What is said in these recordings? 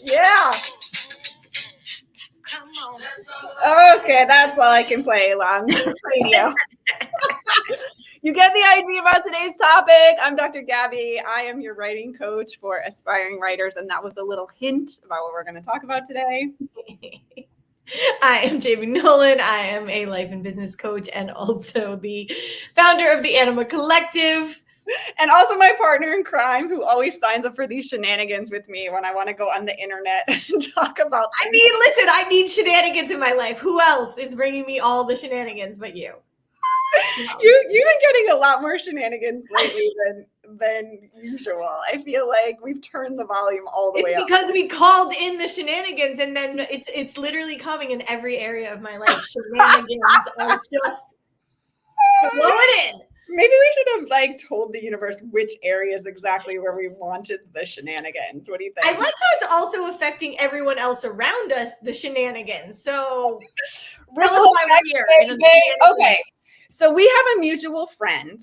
Yeah. Okay, that's all I can play along the radio. You get the idea about today's topic. I'm Dr. Gabby. I am your writing coach for aspiring writers, and that was a little hint about what we're going to talk about today. I am Jaime Nolan. I am a life and business coach and also the founder of the Anima Collective. And also my partner in crime who always signs up for these shenanigans with me when I want to go on the internet and talk about things. I mean, listen, I need shenanigans in my life. Who else is bringing me all the shenanigans but you? You've been getting a lot more shenanigans lately than usual. I feel like we've turned the volume all the way up. It's because we called in the shenanigans, and then it's literally coming in every area of my life. Shenanigans are just flowing in. Maybe we should have told the universe which areas exactly where we wanted the shenanigans. What do you think? I like how it's also affecting everyone else around us, the shenanigans. So tell us why we're here. Okay. So we have a mutual friend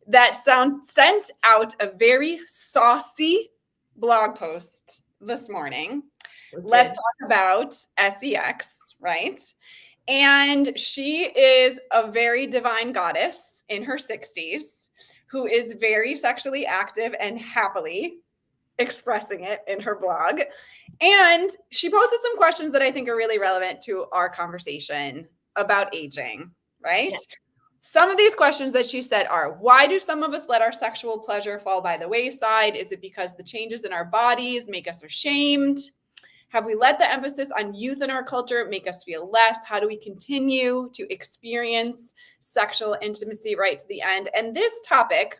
that sent out a very saucy blog post this morning. Let's talk about S3X, right? And she is a very divine goddess in her 60s who is very sexually active and happily expressing it in her blog. And she posted some questions that I think are really relevant to our conversation about aging, right? Yes. Some of these questions that she said are, why do some of us let our sexual pleasure fall by the wayside? Is it because the changes in our bodies make us ashamed? Have we let the emphasis on youth in our culture make us feel less? How do we continue to experience sexual intimacy right to the end? And this topic,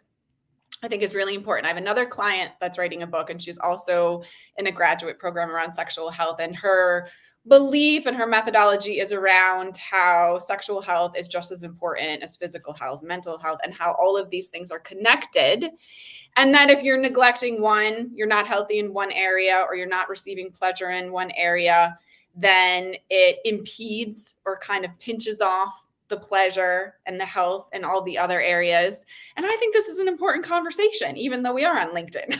I think, is really important. I have another client that's writing a book, and she's also in a graduate program around sexual health. And her belief and her methodology is around how sexual health is just as important as physical health, mental health, and how all of these things are connected. And that if you're neglecting one, you're not healthy in one area, or you're not receiving pleasure in one area, then it impedes or kind of pinches off the pleasure and the health and all the other areas. And I think this is an important conversation, even though we are on LinkedIn.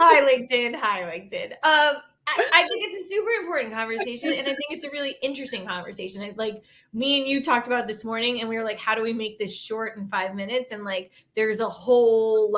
Hi, LinkedIn. I think it's a super important conversation, and I think it's a really interesting conversation. Like, me and you talked about it this morning, and we were like, how do we make this short in 5 minutes? And there's a whole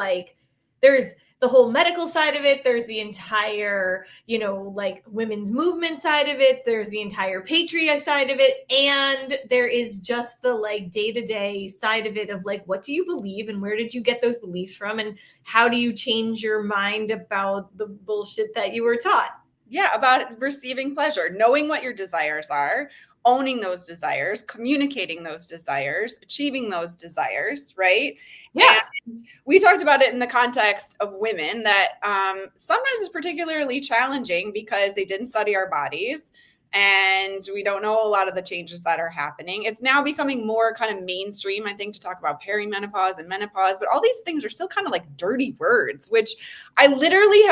there's the whole medical side of it. There's the entire, women's movement side of it. There's the entire patriarchy side of it. And there is just the day-to-day side of it of what do you believe and where did you get those beliefs from? And how do you change your mind about the bullshit that you were taught? Yeah, about receiving pleasure, knowing what your desires are, owning those desires, communicating those desires, achieving those desires, right? Yeah. And we talked about it in the context of women that sometimes is particularly challenging because they didn't study our bodies and we don't know a lot of the changes that are happening. It's now becoming more kind of mainstream, I think, to talk about perimenopause and menopause, but all these things are still kind of like dirty words, which I literally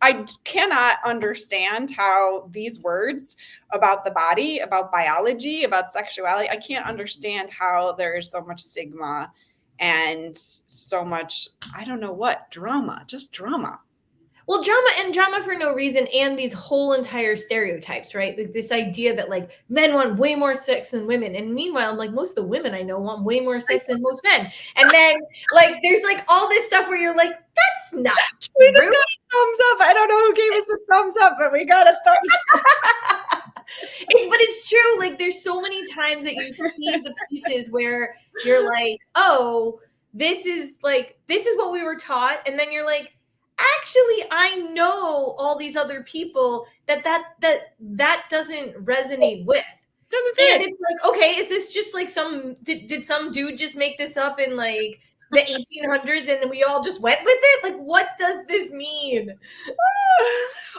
I cannot understand how these words about the body, about biology, about sexuality, I can't understand how there is so much stigma and so much, I don't know what, drama, just drama. Well, drama for no reason, and these whole entire stereotypes, right? This idea that men want way more sex than women, and meanwhile, most of the women I know want way more sex than most men. And then there's all this stuff where you're that's not true. We just got a thumbs up. I don't know who gave us a thumbs up, but we got a thumbs up. But it's true. There's so many times that you see the pieces where you're oh, this is what we were taught, and then you're actually, I know all these other people that doesn't resonate with. Doesn't fit. And it's okay, is this just did some dude just make this up in the 1800s and we all just went with it? What does this mean?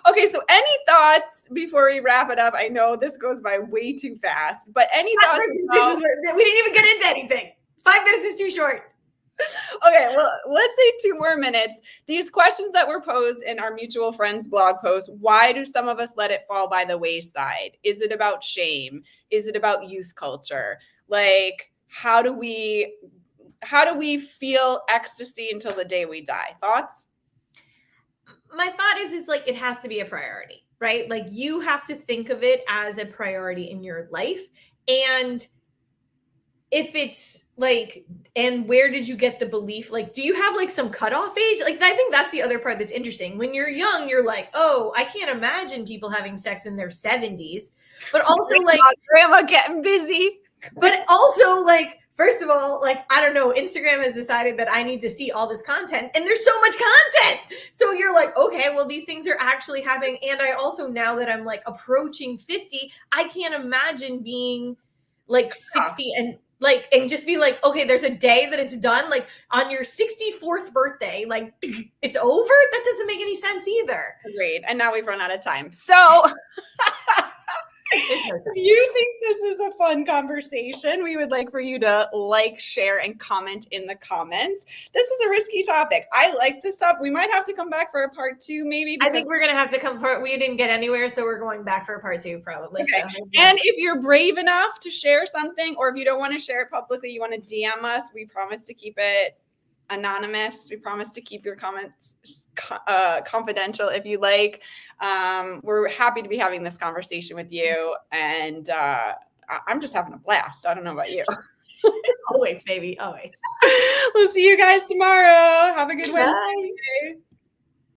Okay, so any thoughts before we wrap it up? I know this goes by way too fast, but any thoughts? We didn't even get into anything. 5 minutes is too short. Okay, well, let's say 2 more minutes. These questions that were posed in our mutual friends blog post, why do some of us let it fall by the wayside? Is it about shame? Is it about youth culture? How do we how do we feel ecstasy until the day we die? Thoughts? My thought is like, it has to be a priority, right? Like you have to think of it as a priority in your life. And if it's like, and where did you get the belief? Like, do you have like some cutoff age? Like, I think that's the other part that's interesting. When you're young, you're like, oh, I can't imagine people having sex in their 70s. But also like grandma getting busy. But also like, first of all, like, I don't know, Instagram has decided that I need to see all this content, and there's so much content. So you're like, okay, well, these things are actually happening. And I also, now that I'm like approaching 50, I can't imagine being like 60 and like, and just be like, okay, there's a day that it's done. Like on your 64th birthday, like it's over. That doesn't make any sense either. Agreed. And now we've run out of time. So if you think this is a fun conversation, we would like for you to like, share, and comment in the comments. This is a risky topic. I like this stuff. We might have to come back for a part 2, maybe. I think we're going to have to come for it. We didn't get anywhere, so we're going back for a part 2 probably. Okay. So. And if you're brave enough to share something, or if you don't want to share it publicly, you want to DM us, we promise to keep it anonymous. We promise to keep your comments confidential if you like. We're happy to be having this conversation with you, and I'm just having a blast. I don't know about you. Always, baby, always. We'll see you guys tomorrow. Have a good Wednesday.